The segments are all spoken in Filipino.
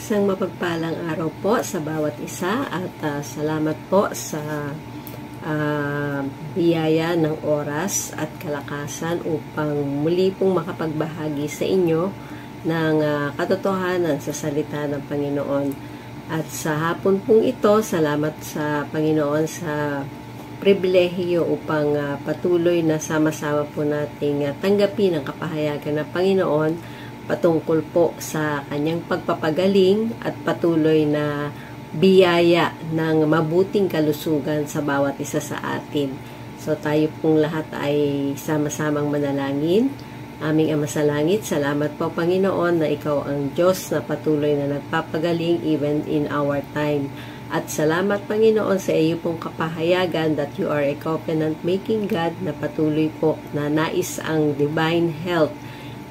Isang mapagpalang araw po sa bawat isa at salamat po sa biyaya ng oras at kalakasan upang muli pong makapagbahagi sa inyo ng katotohanan sa salita ng Panginoon. At sa hapon pong ito, salamat sa Panginoon sa pribilehiyo upang patuloy na sama-sama po nating tanggapin ang kapahayagan ng Panginoon patungkol po sa kanyang pagpapagaling at patuloy na biyaya ng mabuting kalusugan sa bawat isa sa atin. So tayo pong lahat ay sama-samang manalangin. Aming Ama sa Langit, salamat po Panginoon na Ikaw ang Diyos na patuloy na nagpapagaling even in our time. At salamat Panginoon sa iyo pong kapahayagan that you are a covenant-making God na patuloy po na nais ang divine health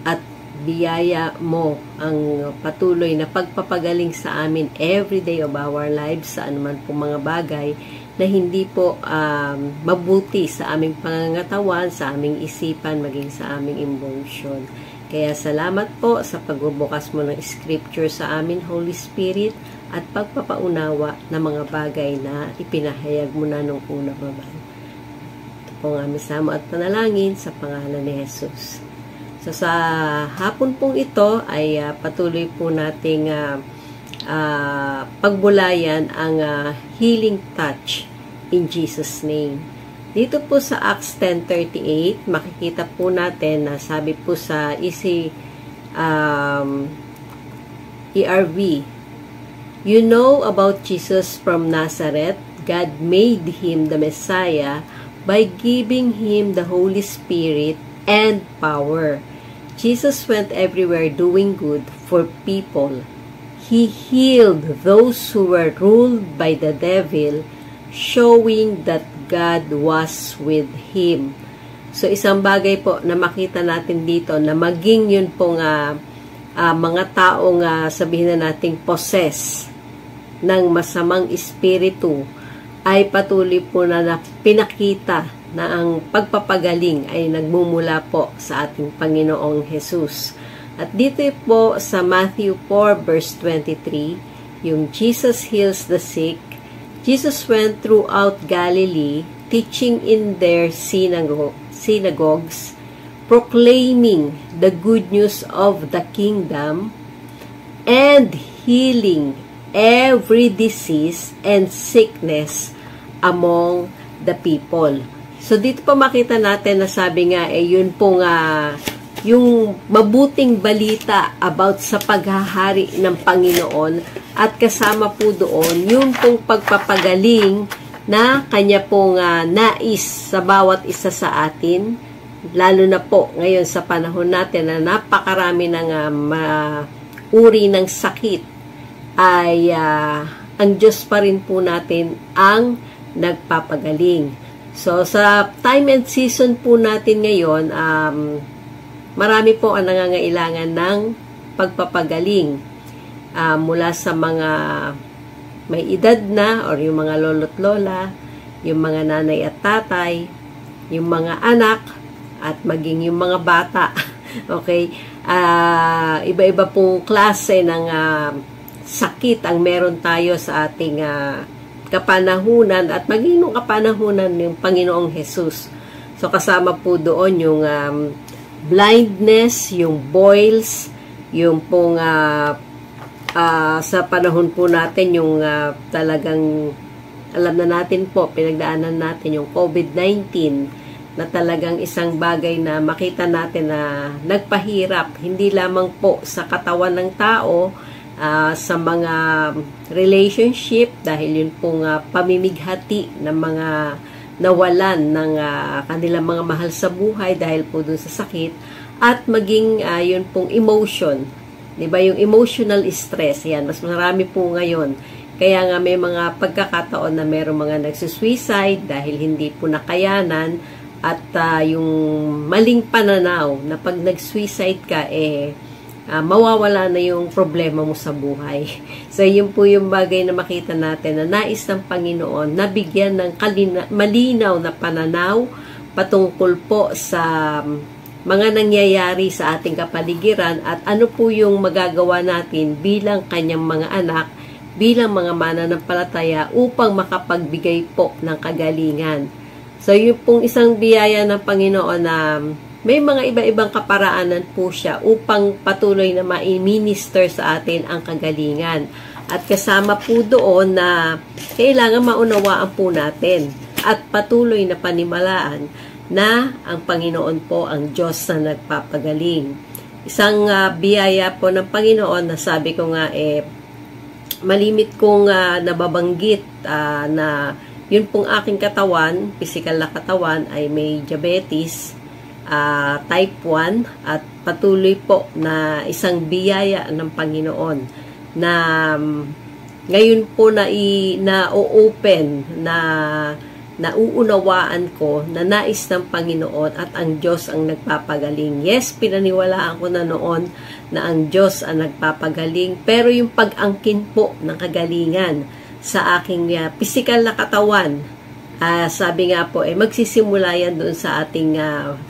at biyaya mo ang patuloy na pagpapagaling sa amin every day of our lives sa anuman po mga bagay na hindi po mabuti sa aming pangangatawan, sa aming isipan, maging sa aming emotion. Kaya salamat po sa pagbubukas mo ng scripture sa amin, Holy Spirit, at pagpapaunawa ng mga bagay na ipinahayag mo na nung una pa man. Ito po ang aming samo at panalangin sa pangalan ni Jesus. So sa hapon pong ito ay patuloy po nating pagbulayan ang healing touch in Jesus' name. Dito po sa Acts 10:38, makikita po natin na sabi po sa ERV, you know about Jesus from Nazareth, God made him the Messiah by giving him the Holy Spirit and power. Jesus went everywhere doing good for people. He healed those who were ruled by the devil, showing that God was with him. So isang bagay po na makita natin dito na maging yun pong mga taong sabihin na nating possess ng masamang espiritu ay patuloy po na pinakita na ang pagpapagaling ay nagmumula po sa ating Panginoong Jesus. At dito po sa Matthew 4 verse 23, yung Jesus heals the sick. Jesus went throughout Galilee, teaching in their synagogues, proclaiming the good news of the kingdom, and healing every disease and sickness among the people. So dito pa makita natin na sabi nga yun pong yung mabuting balita about sa paghahari ng Panginoon at kasama po doon yung pong pagpapagaling na kanya pong nais sa bawat isa sa atin, lalo na po ngayon sa panahon natin na napakarami ng uri ng sakit ay ang Diyos pa rin po natin ang nagpapagaling. So, sa time and season po natin ngayon, marami po ang nangangailangan ng pagpapagaling mula sa mga may edad na or yung mga lolo't lola, yung mga nanay at tatay, yung mga anak, at maging yung mga bata. Okay? Iba-iba pong klase ng sakit ang meron tayo sa ating kapanahunan at maging nung kapanahunan ng Panginoong Jesus. So kasama po doon yung blindness, yung boils, yung pong sa panahon po natin yung talagang alam na natin po, pinagdaanan natin yung COVID-19 na talagang isang bagay na makita natin na nagpahirap hindi lamang po sa katawan ng tao, sa mga relationship dahil yun pong pamimighati ng mga nawalan ng kanilang mga mahal sa buhay dahil po dun sa sakit, at maging yun pong emotion, diba, yung emotional stress, yan, mas marami po ngayon. Kaya nga may mga pagkakataon na mayroong mga nagsusuicide dahil hindi po nakayanan, at yung maling pananaw na pag nag-suicide ka mawawala na yung problema mo sa buhay. So, yun po yung bagay na makita natin na nais ng Panginoon na bigyan ng malinaw na pananaw patungkol po sa mga nangyayari sa ating kapaligiran at ano po yung magagawa natin bilang kanyang mga anak, bilang mga mananampalataya upang makapagbigay po ng kagalingan. So, yung pong isang biyaya ng Panginoon na may mga iba-ibang kaparaanan po siya upang patuloy na ma-minister sa atin ang kagalingan. At kasama po doon na kailangan maunawaan po natin at patuloy na panimalaan na ang Panginoon po ang Diyos na nagpapagaling. Isang biyaya po ng Panginoon na sabi ko nga malimit kong nababanggit na yun pong aking katawan, physical na katawan ay may diabetes type 1 at patuloy po na isang biyaya ng Panginoon na ngayon po na-open na nauunawaan ko na nais ng Panginoon at ang Diyos ang nagpapagaling. Yes, pinaniwalaan ko na noon na ang Diyos ang nagpapagaling, pero yung pag-angkin po ng kagalingan sa aking physical na katawan, sabi nga po, magsisimula yan doon sa ating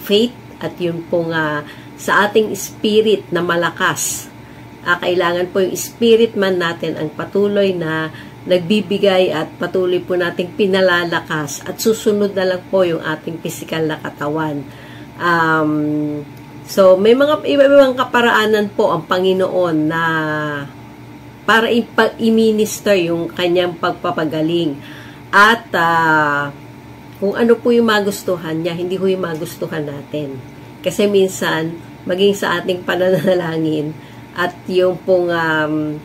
faith at yun po sa ating spirit na malakas. Kailangan po yung spirit man natin ang patuloy na nagbibigay at patuloy po nating pinalalakas at susunod na lang po yung ating physical na katawan. So, may mga iba-ibang kaparaanan po ang Panginoon na para i-minister yung kanyang pagpapagaling. At kung ano po yung magustuhan niya, hindi po yung magustuhan natin. Kasi minsan, maging sa ating pananalangin at yung pong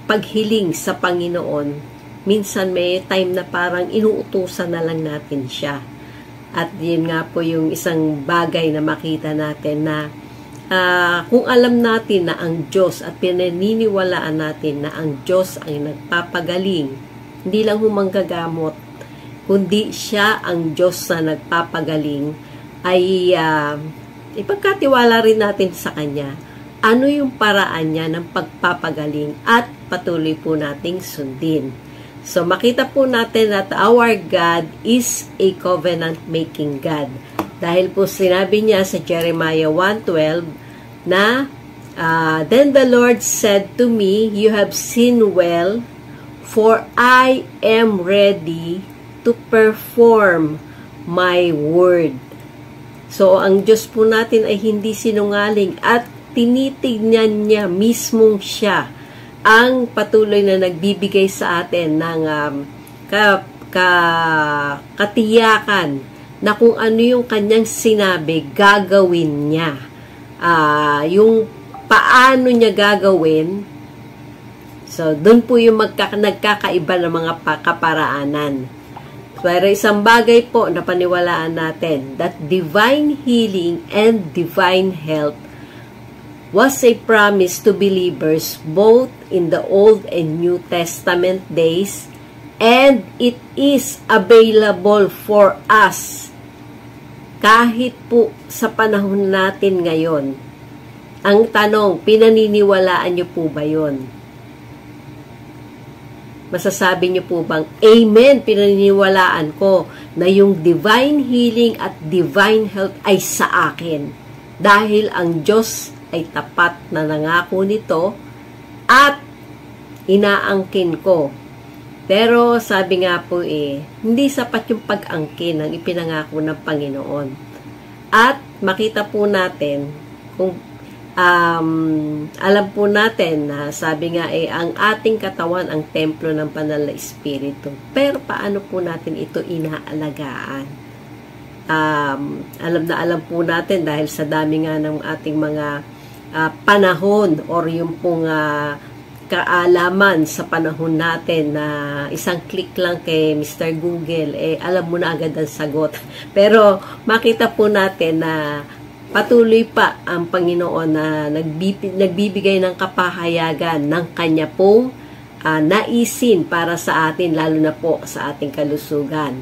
paghiling sa Panginoon, minsan may time na parang inuutusan na lang natin siya. At yun nga po yung isang bagay na makita natin na kung alam natin na ang Diyos at pinaniniwalaan natin na ang Diyos ay nagpapagaling, hindi lang humanggagamot, kundi siya ang Diyos na nagpapagaling, ay ipagkatiwala rin natin sa Kanya ano yung paraan niya ng pagpapagaling at patuloy po nating sundin. So, makita po natin that our God is a covenant-making God. Dahil po sinabi niya sa Jeremiah 1:12 na, Then the Lord said to me, You have seen well, for I am ready to perform my word. So, ang Diyos po natin ay hindi sinungaling at tinitignan niya mismong siya ang patuloy na nagbibigay sa atin ng katiyakan na kung ano yung kanyang sinabi, gagawin niya. Yung paano niya gagawin, so doon po yung nagkakaiba ng mga kaparaanan. Pero isang bagay po na paniwalaan natin, that divine healing and divine health was a promise to believers both in the Old and New Testament days, and it is available for us kahit po sa panahon natin ngayon. Ang tanong, pinaniniwalaan niyo po ba yun? Masasabi niyo po bang, Amen, pinaniniwalaan ko na yung divine healing at divine health ay sa akin dahil ang Diyos ay tapat na nangako nito at inaangkin ko. Pero sabi nga po hindi sapat yung pag-angkin ng ipinangako ng Panginoon. At makita po natin kung alam po natin na sabi nga ang ating katawan ang templo ng Banal na Espiritu. Pero paano po natin ito inaalagaan? Alam po natin dahil sa dami nga ng ating mga panahon or yung pong kaalaman sa panahon natin na isang click lang kay Mr. Google, alam mo na agad ang sagot. Pero makita po natin na patuloy pa ang Panginoon na nagbibigay ng kapahayagan ng Kanya pong naisin para sa atin, lalo na po sa ating kalusugan.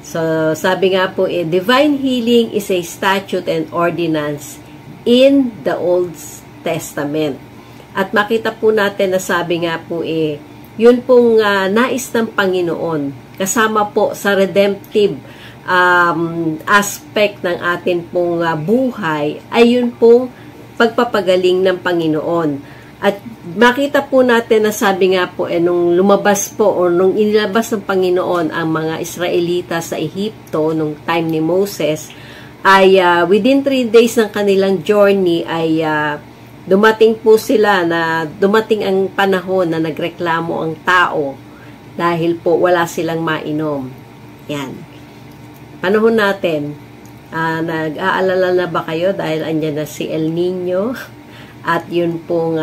So, sabi nga po, divine healing is a statute and ordinance in the Old Testament. At makita po natin na sabi nga po yun pong nais ng Panginoon kasama po sa redemptive aspect ng atin pong buhay ay yun pong pagpapagaling ng Panginoon. At makita po natin na sabi nga po, nung lumabas po o nung inilabas ng Panginoon ang mga Israelita sa Ehipto nung time ni Moses, ay within 3 days ng kanilang journey ay dumating po sila na dumating ang panahon na nagreklamo ang tao dahil po wala silang mainom. Yan. Panahon natin, nag-aalala na ba kayo dahil andyan na si El Nino at yun pong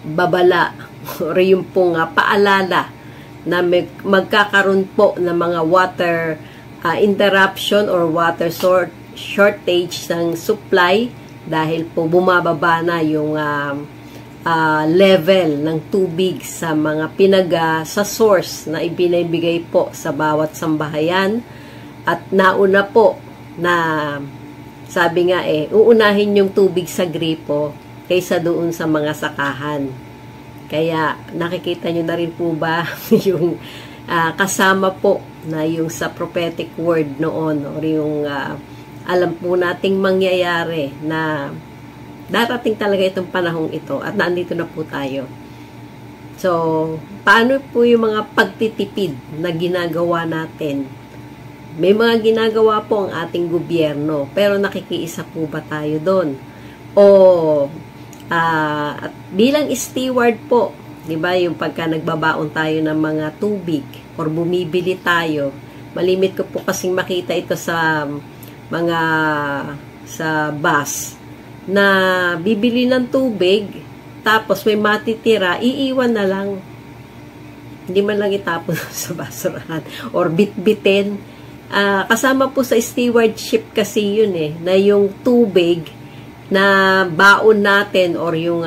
babala o yung pong paalala na magkakaroon po ng mga water interruption or water shortage ng supply dahil po bumababa na yung level ng tubig sa mga sa source na ibinibigay po sa bawat sambahayan. At nauna po na sabi nga uunahin yung tubig sa gripo kaysa doon sa mga sakahan. Kaya nakikita nyo na rin po ba yung kasama po na yung sa prophetic word noon or yung alam po nating mangyayari na darating talaga itong panahong ito at nandito na po tayo. So, paano po yung mga pagtitipid na ginagawa natin? May mga ginagawa po ang ating gobyerno, pero nakikiisa po ba tayo doon? O at bilang steward po, di ba, yung pagka nagbabaon tayo ng mga tubig or bumibili tayo, malimit ko po kasing makita ito sa mga sa bus na bibili ng tubig tapos may matitira, iiwan na lang. Hindi man lang itapon sa basurahan or bitbitin. Kasama po sa stewardship kasi yun na yung tubig na baon natin or yung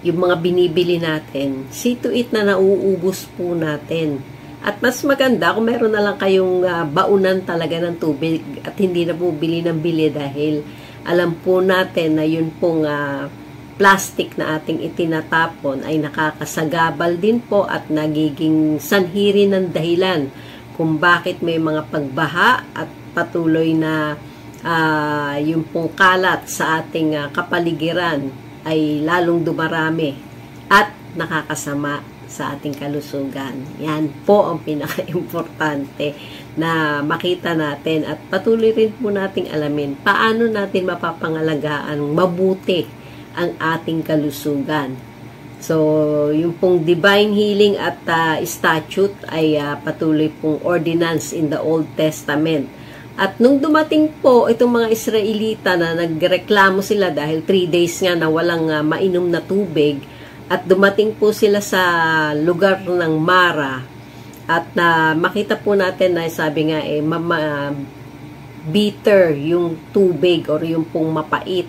mga binibili natin, see to it na nauubos po natin. At mas maganda kung meron na lang kayong baunan talaga ng tubig at hindi na po bili ng bili dahil alam po natin na yun pong plastic na ating itinatapon ay nakakasagabal din po at nagiging sanhi rin ng dahilan kung bakit may mga pagbaha at patuloy na yung pong kalat sa ating kapaligiran ay lalong dumarami at nakakasama sa ating kalusugan. Yan po ang pinaka-importante na makita natin at patuloy rin po nating alamin paano natin mapapangalagaan mabuti ang ating kalusugan. So, yung pong divine healing at statute ay patuloy pong ordinance in the Old Testament. At nung dumating po itong mga Israelita na nagreklamo sila dahil 3 days nga na walang mainom na tubig at dumating po sila sa lugar ng Mara at makita po natin na sabi nga bitter yung tubig or yung pong mapait.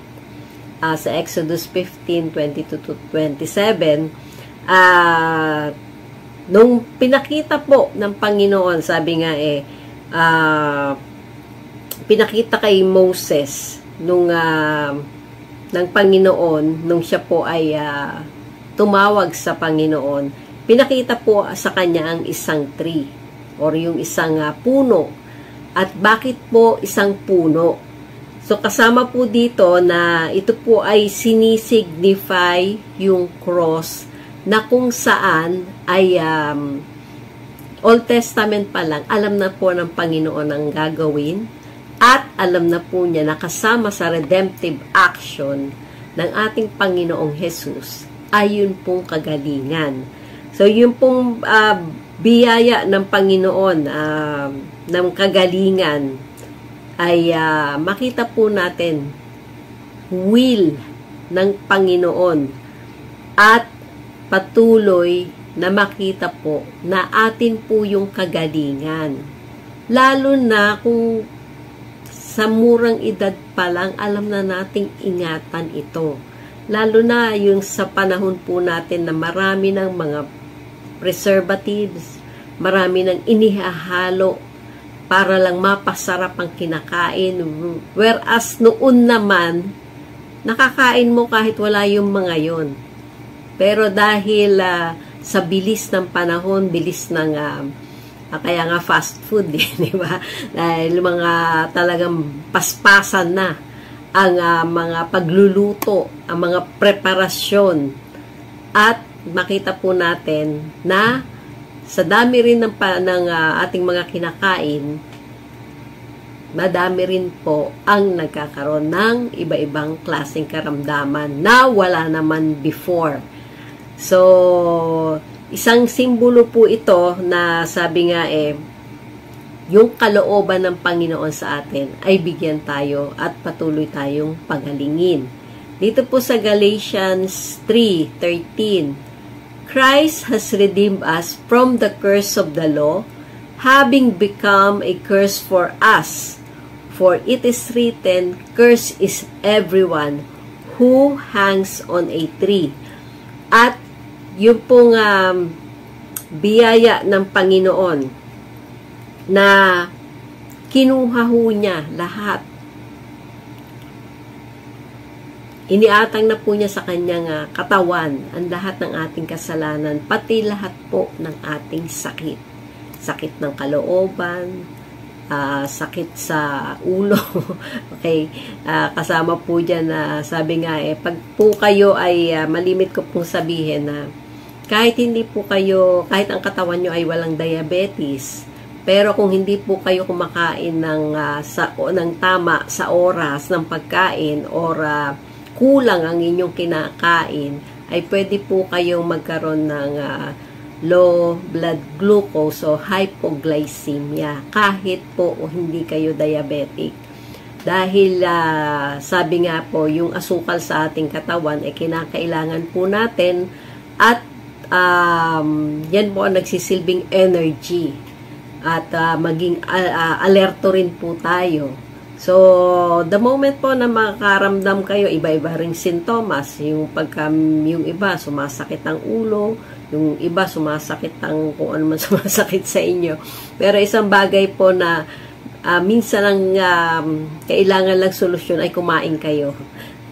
Sa Exodus 15:22-27, nung pinakita po ng Panginoon, sabi nga pinakita kay Moses ng Panginoon nung siya po ay tumawag sa Panginoon, pinakita po sa kanya ang isang tree or yung isang puno. At bakit po isang puno? So, kasama po dito na ito po ay sinisignify yung cross na kung saan ay Old Testament pa lang, alam na po ng Panginoon ang gagawin at alam na po niya na kasama sa redemptive action ng ating Panginoong Jesus ay yun pong kagalingan. So, yung pong biyaya ng Panginoon ng kagalingan ay makita po natin will ng Panginoon at patuloy na makita po na atin po yung kagalingan. Lalo na kung sa murang edad pa lang, alam na nating ingatan ito. Lalo na yung sa panahon po natin na marami ng mga preservatives, marami ng inihahalo para lang mapasarap ang kinakain. Whereas noon naman, nakakain mo kahit wala yung mga yon. Pero dahil sa bilis ng panahon, bilis ng Kaya nga fast food, di ba? Dahil mga talagang paspasan na ang mga pagluluto, ang mga preparasyon. At makita po natin na sa dami rin ng ating mga kinakain, madami rin po ang nagkakaroon ng iba-ibang klaseng karamdaman na wala naman before. So, isang simbolo po ito na sabi nga yung kalooban ng Panginoon sa atin ay bigyan tayo at patuloy tayong pagalingin. Dito po sa Galatians 3:13, Christ has redeemed us from the curse of the law, having become a curse for us. For it is written, cursed is everyone who hangs on a tree. At yung pong biyaya ng Panginoon na kinuha ho niya lahat. Iniatang na po niya sa kanyang katawan ang lahat ng ating kasalanan, pati lahat po ng ating sakit. Sakit ng kalooban, sakit sa ulo. Okay, kasama po dyan na sabi nga pag po kayo ay malimit ko pong sabihin na kahit hindi po kayo, kahit ang katawan nyo ay walang diabetes, pero kung hindi po kayo kumakain ng tama sa oras ng pagkain or kulang ang inyong kinakain, ay pwede po kayong magkaroon ng low blood glucose o hypoglycemia kahit po hindi kayo diabetic. Dahil sabi nga po, yung asukal sa ating katawan ay kinakailangan po natin at yan po ang nagsisilbing energy at maging alerto rin po tayo. So, the moment po na makaramdam kayo, iba-iba ring sintomas. Yung iba, sumasakit ang ulo, yung iba, sumasakit ang kung ano man sumasakit sa inyo. Pero isang bagay po na minsan ang kailangan lang solusyon ay kumain kayo.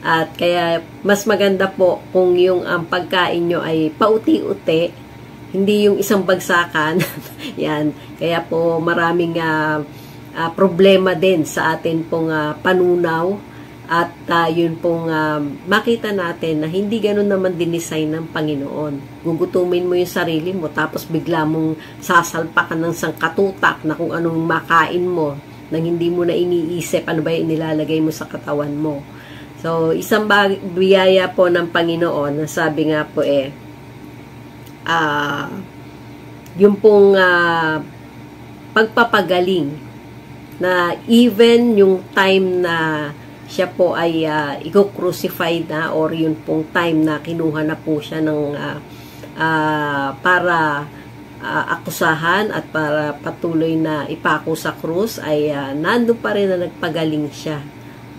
At kaya, mas maganda po kung yung pagkain nyo ay pauti-uti, hindi yung isang bagsakan. Yan. Kaya po maraming problema din sa atin pong panunaw at yun pong makita natin na hindi ganun naman dinesign ng Panginoon. Gugutumin mo yung sarili mo tapos bigla mong sasalpakan ng sangkatutak na kung anong makain mo nang hindi mo na iniisip ano ba yung nilalagay mo sa katawan mo. So, isang biyaya po ng Panginoon na sabi nga po yung pong pagpapagaling na even yung time na siya po ay i-crucify na or yun pong time na kinuha na po siya ng para akusahan at para patuloy na ipako sa krus ay nandun pa rin na nagpagaling siya.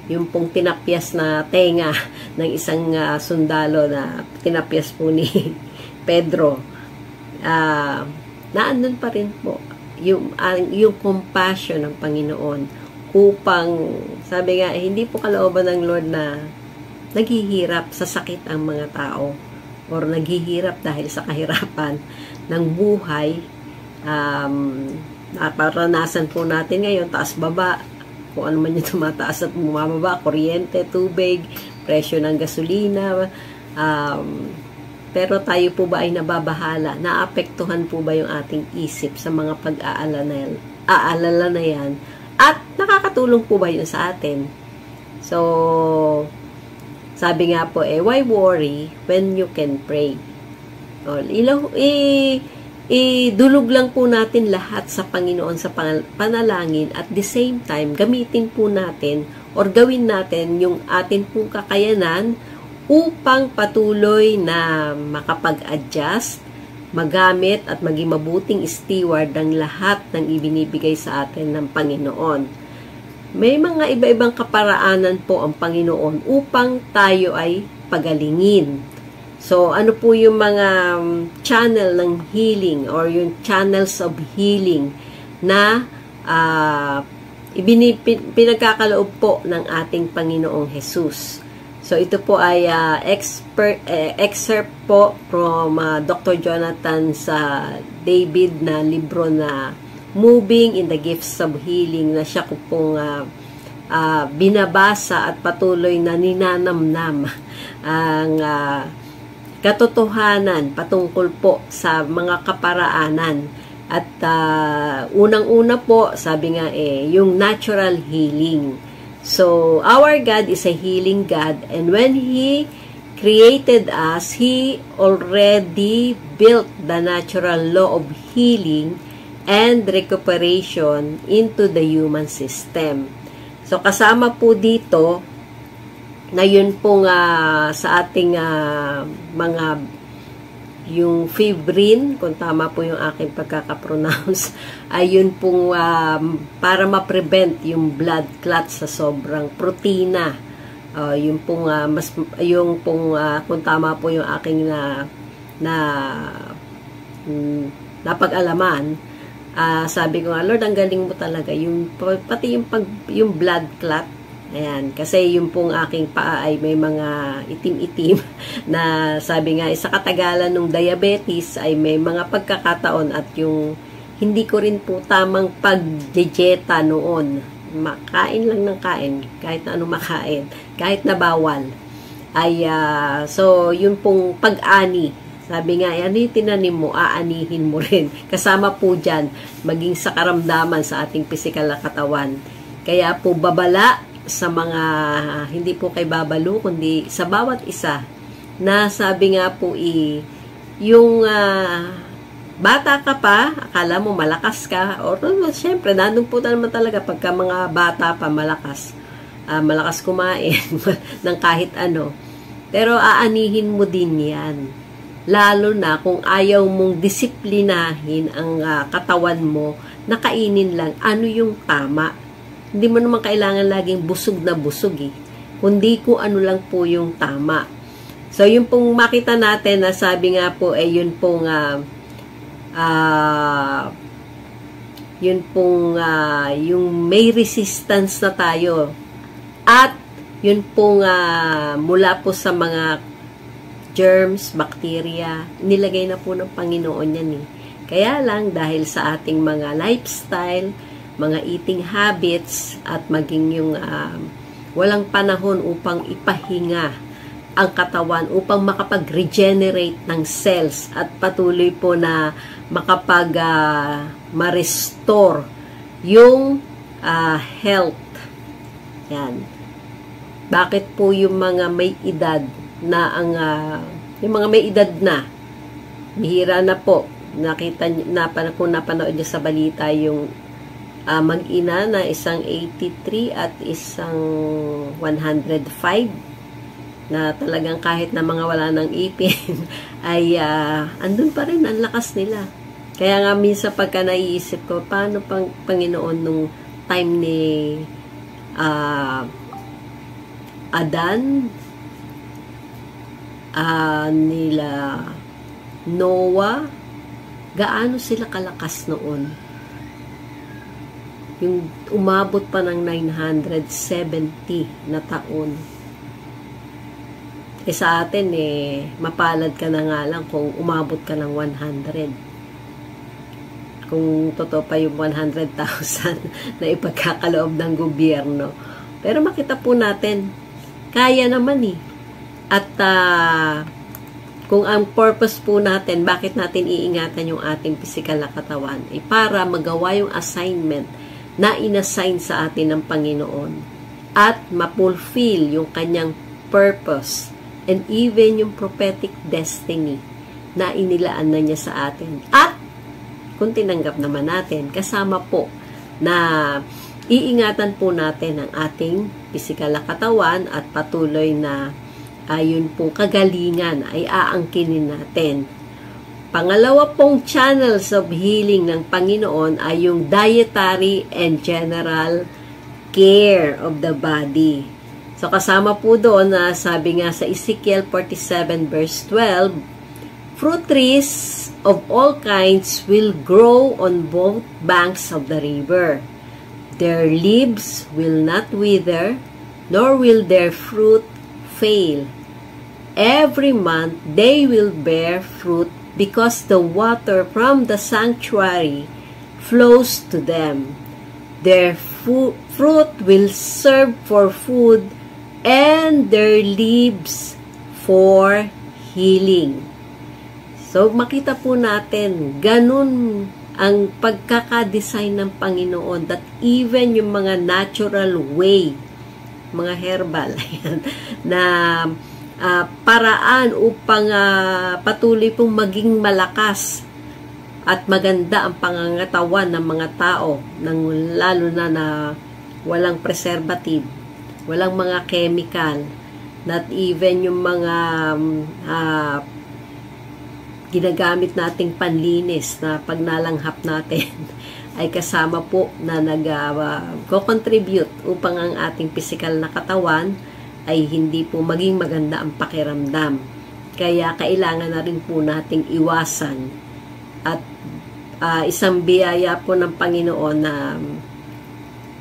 Yung pong tinapyas na tenga ng isang sundalo na tinapyas po ni Pedro, naandun pa rin po yung compassion ng Panginoon upang, sabi nga, hindi po kalooban ng Lord na naghihirap sa sakit ang mga tao or naghihirap dahil sa kahirapan ng buhay. Naparanasan po natin ngayon, taas-baba, kung ano man yung tumataas at bumababa, kuryente, tubig, presyo ng gasolina, pero tayo po ba ay nababahala? Naapektuhan po ba yung ating isip sa mga pag-aalala na yan? At nakakatulong po ba yun sa atin? So, sabi nga po why worry when you can pray? Idulog lang po natin lahat sa Panginoon sa panalangin at the same time, gamitin po natin or gawin natin yung atin pong kakayanan upang patuloy na makapag-adjust, magamit at maging mabuting steward ng lahat ng ibinibigay sa atin ng Panginoon. May mga iba-ibang kaparaanan po ang Panginoon upang tayo ay pagalingin. So, ano po yung mga channel ng healing or yung channels of healing na pinagkakaloob po ng ating Panginoong Jesus. So, ito po ay excerpt po from Dr. Jonathan sa David na libro na moving in the gifts of healing na siya ko pong binabasa at patuloy na ninanamnam ang katotohanan patungkol po sa mga kaparaanan. At unang-una po, sabi nga yung natural healing. So, our God is a healing God, and when He created us, He already built the natural law of healing and recuperation into the human system. So, kasama po dito na yun pong sa ating mga yung fibrin, kung tama po yung aking pagkakapronounce, ay yun pong para ma-prevent yung blood clot sa sobrang protina. Yung pong kung tama po yung aking napag-alaman, sabi ko nga, Lord, ang galing mo talaga, pati yung blood clot. Ayan, kasi yung pong aking paa ay may mga itim-itim na sabi nga, sa katagalan ng diabetes ay may mga pagkakataon at yung hindi ko rin po tamang pag-dieta noon. Makain lang ng kain, kahit na ano makain, kahit na bawal. Ay, so yung pong pag-ani, sabi nga, ano yung tinanim mo, aanihin mo rin. Kasama po dyan, maging sa karamdaman sa ating physical na katawan. Kaya po babala sa mga, hindi po kay babalo, kundi sa bawat isa, na sabi nga po yung bata ka pa, akala mo malakas ka, or syempre, nandun po naman talaga pagka mga bata pa malakas kumain ng kahit ano. Pero aanihin mo din yan. Lalo na kung ayaw mong disiplinahin ang katawan mo, na kainin lang ano yung tama. Hindi mo naman kailangan laging busog na busog kundi kung ano lang po yung tama. So, yung pong makita natin na sabi nga po yun pong yung may resistance na tayo. At yun pong mula po sa mga germs, bacteria, nilagay na po ng Panginoon yan Kaya lang dahil sa ating mga lifestyle, mga eating habits, at maging yung walang panahon upang ipahinga ang katawan, upang makapag-regenerate ng cells at patuloy po na ma-restore yung health. Yan. Bakit po yung mga may edad na yung mga may edad na, bihira na po, nakita kung napanood niyo sa balita yung mag-ina na isang 83 at isang 105 na talagang kahit na mga wala ng ipin ay andun pa rin ang lakas nila. Kaya nga minsan pagka naiisip ko, paano Panginoon nung time ni Adan, nila Noah, gaano sila kalakas noon? Yung umabot pa ng 970 na taon. Sa atin mapalad ka na nga lang kung umabot ka ng 100. Kung totoo pa yung 100,000 na ipagkakaloob ng gobyerno. Pero makita po natin, kaya naman At kung ang purpose po natin, bakit natin iingatan yung ating physical na katawan, para magawa yung assignment na inassign sa atin ng Panginoon at ma-fulfill yung kanyang purpose and even yung prophetic destiny na inilaan na niya sa atin. At kung tinanggap naman natin, kasama po na iingatan po natin ang ating physical na katawan at patuloy na ayun po kagalingan ay aangkinin natin. Pangalawa pong channels of healing ng Panginoon ay yung dietary and general care of the body. So kasama po doon na sabi nga sa Ezekiel 47 verse 12, fruit trees of all kinds will grow on both banks of the river. Their leaves will not wither, nor will their fruit fail. Every month they will bear fruit, because the water from the sanctuary flows to them. Their fruit will serve for food and their leaves for healing. So, makita po natin, ganun ang pagkakadesign ng Panginoon, that even yung mga natural way, mga herbal, na paraan upang patuloy pong maging malakas at maganda ang pangangatawan ng mga tao, lalo na walang preservative, walang mga chemical, not even yung mga ginagamit nating panlinis na pag nalanghap natin ay kasama po na nag-contribute upang ang ating physical na katawan ay hindi po maging maganda ang pakiramdam. Kaya kailangan na rin po nating iwasan. At isang biyaya po ng Panginoon na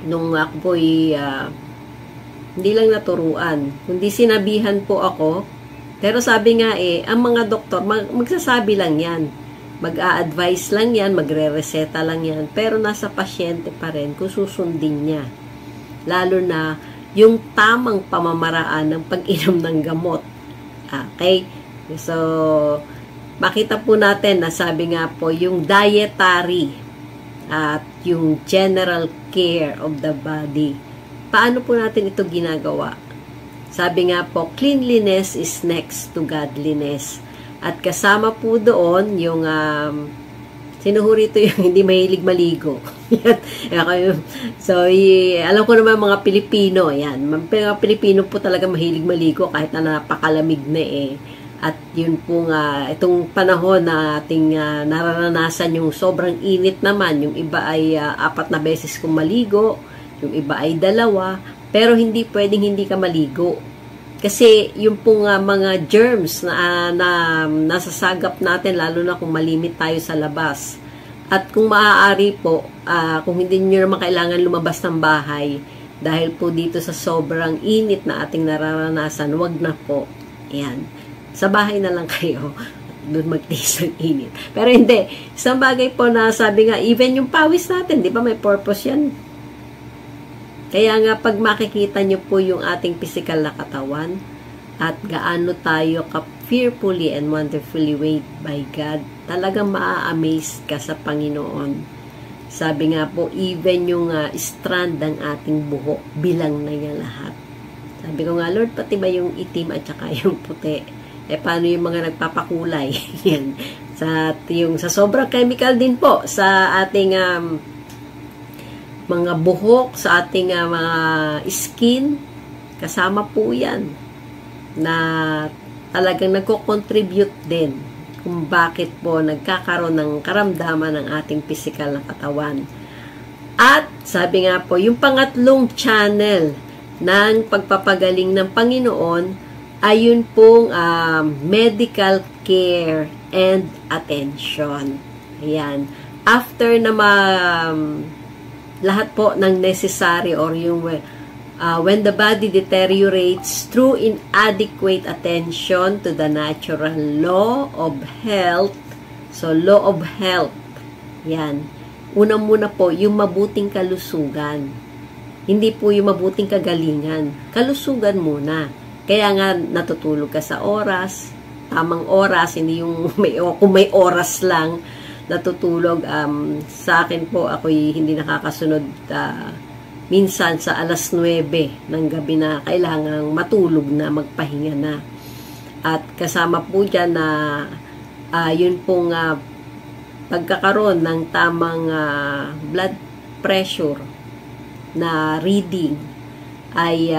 nung ako po hindi lang naturuan, kundi sinabihan po ako. Pero sabi nga ang mga doktor, magsasabi lang yan. Mag-a-advise lang yan, magre-reseta lang yan. Pero nasa pasyente pa rin kung susundin niya. Lalo na yung tamang pamamaraan ng pag-inom ng gamot. Okay? So, makita po natin na sabi nga po, yung dietary at yung general care of the body. Paano po natin ito ginagawa? Sabi nga po, cleanliness is next to godliness. At kasama po doon yung sinuhuri ito yung hindi mahilig maligo. So, alam ko naman mga Pilipino, yan. Mga Pilipino po talaga mahilig maligo kahit na napakalamig na At yun po nga, itong panahon na ating nararanasan yung sobrang init naman. Yung iba ay 4 na beses kung maligo, yung iba ay 2, pero hindi pwedeng hindi ka maligo. Kasi yung pong mga germs na nasasagap natin, lalo na kung malimit tayo sa labas. At kung maaari po, kung hindi nyo naman kailangan lumabas ng bahay, dahil po dito sa sobrang init na ating nararanasan, wag na po. Yan. Sa bahay na lang kayo, doon magtiis ng init. Pero hindi, isang bagay po na sabi nga, even yung pawis natin, di ba may purpose yan? Kaya nga, pag makikita nyo po yung ating physical na katawan, at gaano tayo fearfully and wonderfully made by God, talagang maa-amaze ka sa Panginoon. Sabi nga po, even yung strand ng ating buhok, bilang na yan lahat. Sabi ko nga, Lord, pati ba yung itim at saka yung puti? Paano yung mga nagpapakulay? Yan. Sa sobrang chemical din po sa ating mga buhok, sa ating mga skin, kasama po yan na talagang nagko-contribute din kung bakit po nagkakaroon ng karamdaman ng ating physical na katawan. At sabi nga po, yung pangatlong channel ng pagpapagaling ng Panginoon ayun pong medical care and attention. Ayan. After na lahat po ng necessary or yung when the body deteriorates through inadequate attention to the natural law of health. So, law of health. Yan. Una-muna po, yung mabuting kalusugan. Hindi po yung mabuting kagalingan. Kalusugan muna. Kaya nga natutulog ka sa oras, tamang oras, hindi yung kung may oras lang natutulog. Sa akin po, ako'y hindi nakakasunod minsan sa alas 9 ng gabi na kailangang matulog na, magpahinga na. At kasama po dyan na yun pong pagkakaroon ng tamang blood pressure na reading ay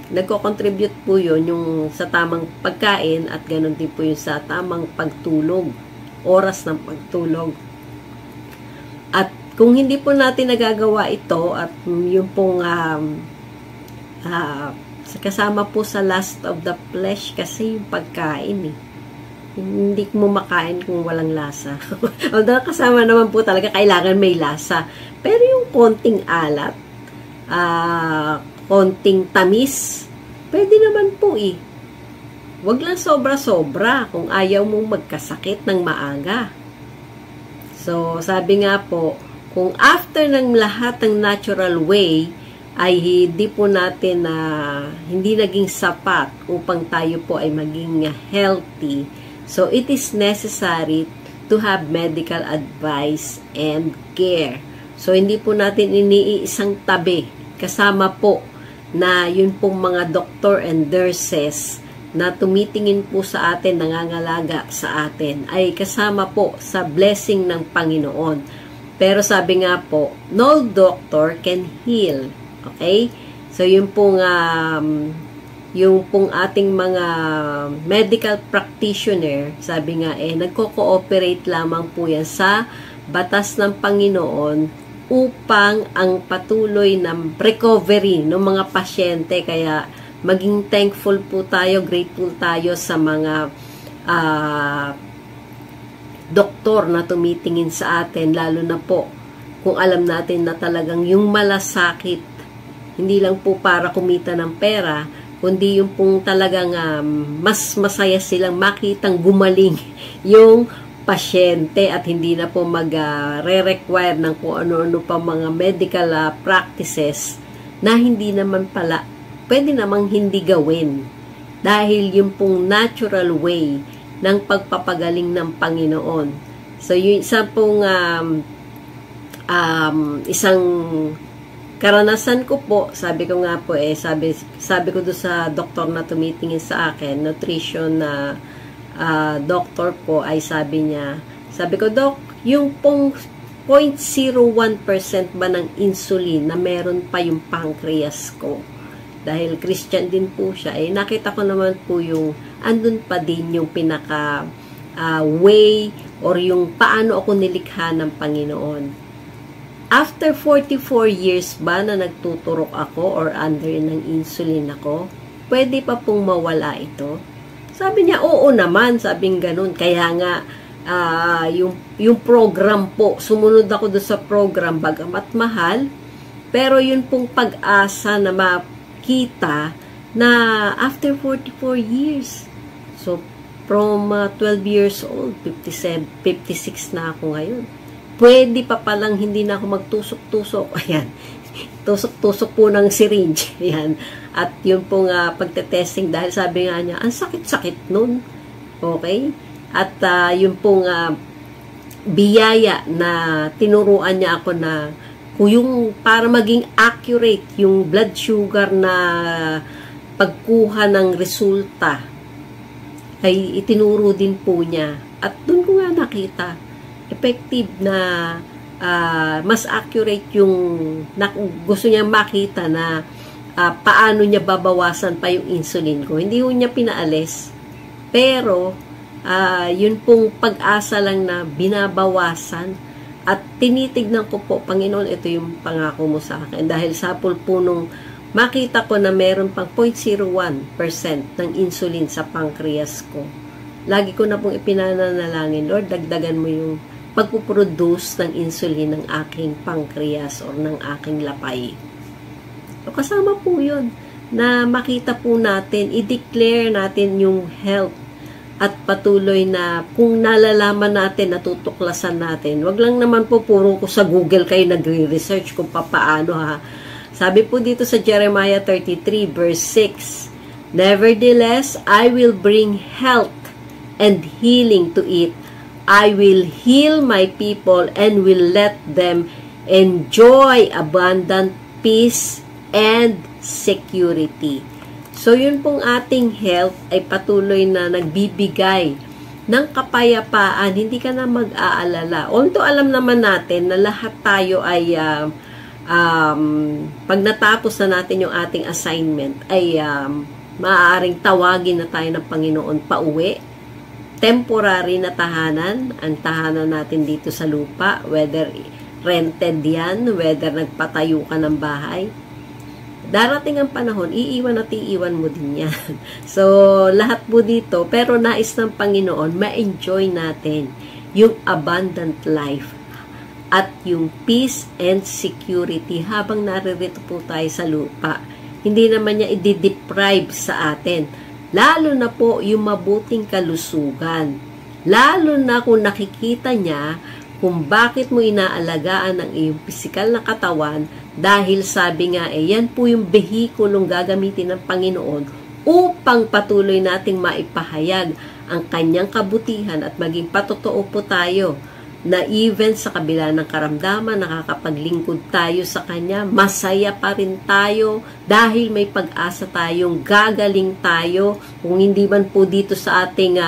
nagko-contribute po yun yung sa tamang pagkain at ganun din po yung sa tamang pagtulog, oras ng pagtulog. At kung hindi po natin nagagawa ito at yung pong kasama po sa lust of the flesh kasi yung pagkain hindi mo makain kung walang lasa. Although kasama naman po talaga kailangan may lasa. Pero yung konting alat, konting tamis, pwede naman po Huwag lang sobra-sobra kung ayaw mong magkasakit ng maaga. So, sabi nga po, Kung after ng lahat ng natural way, ay hindi po natin hindi naging sapat upang tayo po ay maging healthy. So, it is necessary to have medical advice and care. So, hindi po natin iniisang tabi. Kasama po na yun pong mga doctor and nurses na tumitingin po sa atin, nangangalaga sa atin, ay kasama po sa blessing ng Panginoon. Pero sabi nga po, no doctor can heal. Okay? So, yung pong ating mga medical practitioner, sabi nga nagko-cooperate lamang po yan sa batas ng Panginoon upang ang patuloy ng recovery ng mga pasyente. Kaya, maging thankful po tayo, grateful tayo sa mga doktor na tumitingin sa atin, lalo na po kung alam natin na talagang yung malasakit, hindi lang po para kumita ng pera, kundi yung pong talagang mas masaya silang makitang gumaling yung pasyente at hindi na po mag-re-require ng kung ano-ano pa mga medical practices na hindi naman pala, pwede namang hindi gawin. Dahil yung pong natural way ng pagpapagaling ng Panginoon. So, yung isang pong isang karanasan ko po, sabi ko nga po sabi ko doon sa doktor na tumitingin sa akin, nutrition na doctor po, ay sabi ko, Dok, yung pong 0.01% ba ng insulin na meron pa yung pancreas ko? Dahil Christian din po siya, nakita ko naman po yung andun pa din yung pinaka way or yung paano ako nilikha ng Panginoon. After 44 years ba na nagtuturok ako or under ng insulin ako, pwede pa pong mawala ito? Sabi niya, oo naman, sabing ganun. Kaya nga, yung program po, sumunod ako doon sa program, bagamat mahal, pero yun pong pag-asa na makita na after 44 years. So, from 12 years old, 57, 56 na ako ngayon. Pwede pa palang hindi na ako magtusok-tusok. Ayan. Tusok-tusok po ng syringe. Ayan. At yun pong pagtetesting, dahil sabi nga niya, ang sakit-sakit nun. Okay? At yun pong biyaya na tinuruan niya ako na kung yung para maging accurate yung blood sugar na pagkuha ng resulta ay itinuro din po niya. At doon ko nga nakita effective na mas accurate yung gusto niya makita na paano niya babawasan pa yung insulin ko. Hindi ko niya pinaalis, pero yun pong pag-asa lang na binabawasan at tinitignan ko po, Panginoon, ito yung pangako mo sa akin. Dahil sa pulpunong makita ko na meron pang 0.01% ng insulin sa pancreas ko. Lagi ko na pong ipinananalangin, Lord, dagdagan mo yung pagpuproduce ng insulin ng aking pancreas or ng aking lapay. So, kasama po yun na makita po natin, i-declare natin yung health at patuloy na kung nalalaman natin, natutuklasan natin. Wag lang naman po puro ko sa Google kayo nagre-research kung paano ha. Sabi po dito sa Jeremiah 33 verse 6, Nevertheless, I will bring health and healing to it. I will heal my people and will let them enjoy abundant peace and security. So, yun pong ating health ay patuloy na nagbibigay ng kapayapaan. Hindi ka na mag-aalala. Although alam naman natin na lahat tayo ay pag natapos na natin yung ating assignment ay maaaring tawagin na tayo ng Panginoon pauwi. Temporary na tahanan, ang tahanan natin dito sa lupa, whether rented yan, whether nagpatayo ka ng bahay. Darating ang panahon, iiwan at iiwan mo din yan. So, lahat po dito, pero nais ng Panginoon, ma-enjoy natin yung abundant life at yung peace and security habang naririto po tayo sa lupa. Hindi naman niya i-deprive sa atin. Lalo na po yung mabuting kalusugan. Lalo na kung nakikita niya kung bakit mo inaalagaan ang iyong pisikal na katawan dahil sabi nga yan po yung behikulong gagamitin ng Panginoon upang patuloy nating maipahayag ang kanyang kabutihan at maging patotoo po tayo na even sa kabila ng karamdaman, nakakapaglingkod tayo sa Kanya, masaya pa rin tayo dahil may pag-asa tayong gagaling tayo, kung hindi man po dito sa ating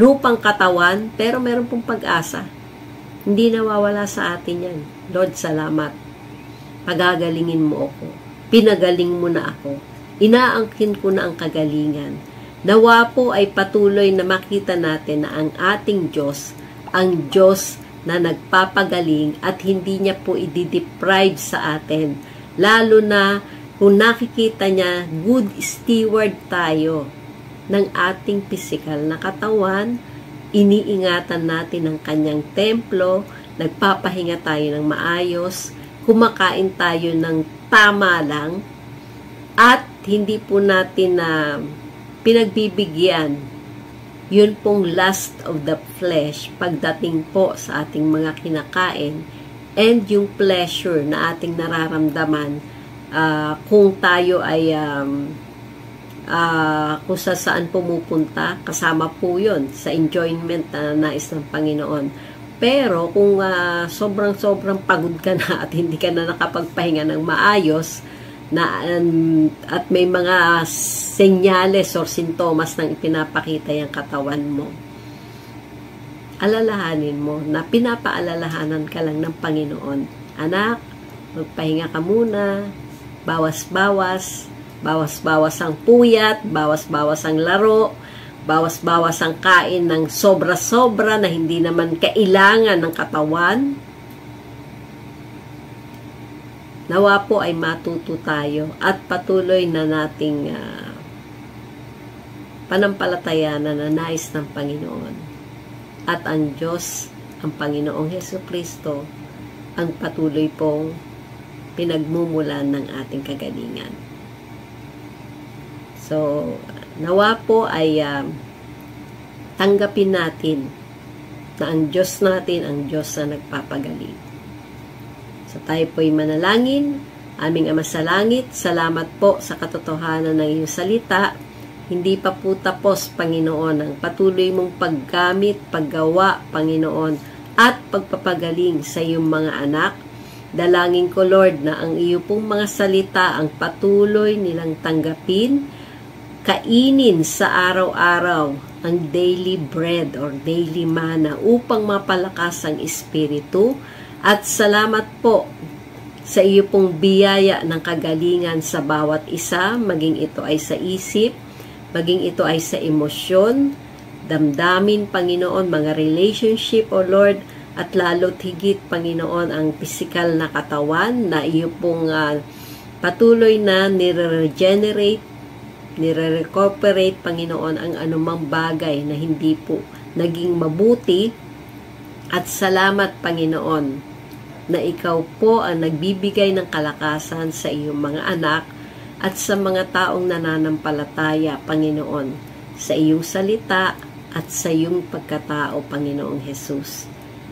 lupang katawan, pero meron pong pag-asa. Hindi nawawala sa atin yan. Lord, salamat. Pagagalingin mo ako. Pinagaling mo na ako. Inaangkin ko na ang kagalingan. Nawa po ay patuloy na makita natin na ang ating Diyos, ang Diyos na nagpapagaling at hindi niya po i-deprive sa atin. Lalo na kung nakikita niya, good steward tayo ng ating pisikal na katawan, iniingatan natin ang kanyang templo, nagpapahinga tayo ng maayos, kumakain tayo ng tama lang, at hindi po natin pinagbibigyan yun pong lust of the flesh pagdating po sa ating mga kinakain and yung pleasure na ating nararamdaman kung tayo ay kung saan pumupunta, kasama po yun sa enjoyment na nais ng Panginoon. Pero kung sobrang pagod ka na at hindi ka na nakapagpahinga ng maayos, at may mga senyales or sintomas nang ipinapakita yung katawan mo, alalahanin mo na pinapaalalahanan ka lang ng Panginoon. Anak, magpahinga ka muna, bawas-bawas ang puyat, bawas-bawas ang laro, bawas-bawas ang kain ng sobra-sobra na hindi naman kailangan ng katawan. Nawa po ay matuto tayo at patuloy na nating panampalatayanan na nais ng Panginoon. At ang Diyos, ang Panginoong Hesukristo, ang patuloy pong pinagmumulan ng ating kagalingan. So, nawa po ay tanggapin natin na ang Diyos natin, ang Diyos na nagpapagaling. So tayo po'y manalangin. Aming Ama sa langit, salamat po sa katotohanan ng iyong salita. Hindi pa po tapos, Panginoon, ang patuloy mong paggamit, paggawa, Panginoon, at pagpapagaling sa iyong mga anak. Dalangin ko, Lord, na ang iyo pong mga salita ang patuloy nilang tanggapin, kainin sa araw-araw ang daily bread or daily manna upang mapalakas ang espiritu. At salamat po sa iyo pong biyaya ng kagalingan sa bawat isa, maging ito ay sa isip, maging ito ay sa emosyon, damdamin, Panginoon, mga relationship, O Lord, at lalo't higit, Panginoon, ang physical na katawan na iyo pong patuloy na nire-regenerate, nire-recuperate, Panginoon, ang anumang bagay na hindi po naging mabuti. At salamat, Panginoon, na ikaw po ang nagbibigay ng kalakasan sa iyong mga anak at sa mga taong nananampalataya, Panginoon, sa iyong salita at sa iyong pagkatao, Panginoong Jesus.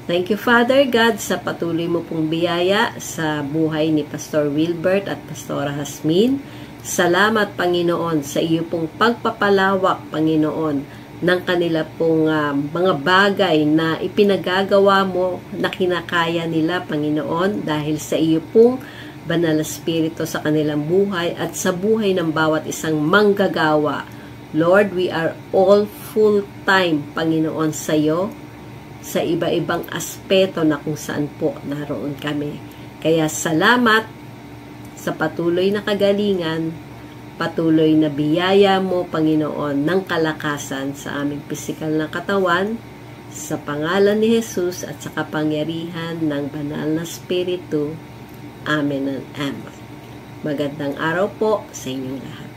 Thank you, Father God, sa patuloy mo pong biyaya sa buhay ni Pastor Wilbert at Pastora Hasmin. Salamat, Panginoon, sa iyo pong pagpapalawak, Panginoon, ng kanila pong mga bagay na ipinagagawa mo na kinakaya nila, Panginoon, dahil sa iyo pong Banal na Espiritu sa kanilang buhay at sa buhay ng bawat isang manggagawa. Lord, we are all full-time, Panginoon, sa iyo, sa iba-ibang aspeto na kung saan po naroon kami. Kaya salamat sa patuloy na kagalingan, patuloy na biyaya mo, Panginoon, ng kalakasan sa aming pisikal na katawan, sa pangalan ni Jesus at sa kapangyarihan ng Banal na Espiritu. Amen and Amen. Magandang araw po sa inyong lahat.